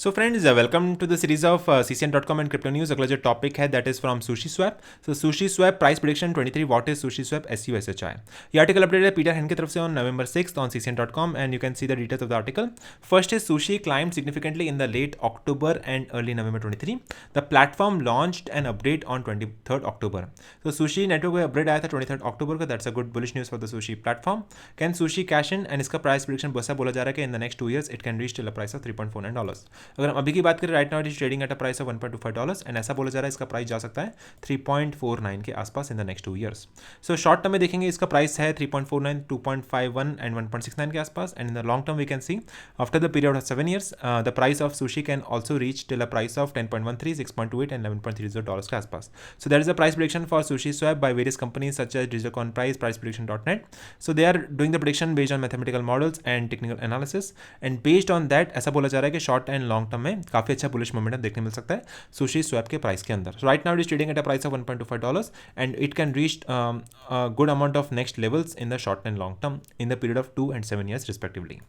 So friends, welcome to the series of ccn.com and crypto news. अगला जो topic है that is from SushiSwap. So SushiSwap price prediction 23. What is SushiSwap? SUSHI. ये article update है Peter hand की तरफ से on November 6th on ccn.com and you can see the details of the article. First is Sushi climbed significantly in the late October and early November 23. The platform launched an update on 23rd October. So Sushi network में update आया था 23rd October का. That's a good bullish news for the Sushi platform. Can Sushi cash in? And इसका price prediction ऐसा बोला जा रहा है कि in the next 2 years it can reach till a price of $3.49. अगर हम अभी की बात करें right now it is trading at a price of $1.25 and ऐसा बोला जा रहा है इसका प्राइस जा सकता है 3.49 के आसपास in the next 2 years. So short term में देखेंगे इसका प्राइस है 3.49, 2.51 एंड 1.69 के आसपास. And in the long term we can see after the period of 7 years the price of sushi can also reach till a price of 10.13, 6.28 and $11.30 के आसपास. So that is the price prediction for SushiSwap by various companies such as DigitalCoin priceprediction.net. So they are doing the prediction based on mathematical models and technical analysis, and based on that ऐसा बोला जा रहा है कि short and long term में काफी अच्छा bullish momentum देखने मिल सकता है SushiSwap के प्राइस के अंदर. Right now it is trading at a price of $1.25 and it can reach good amount of next levels in the short and long term in the period of 2 and 7 years respectively.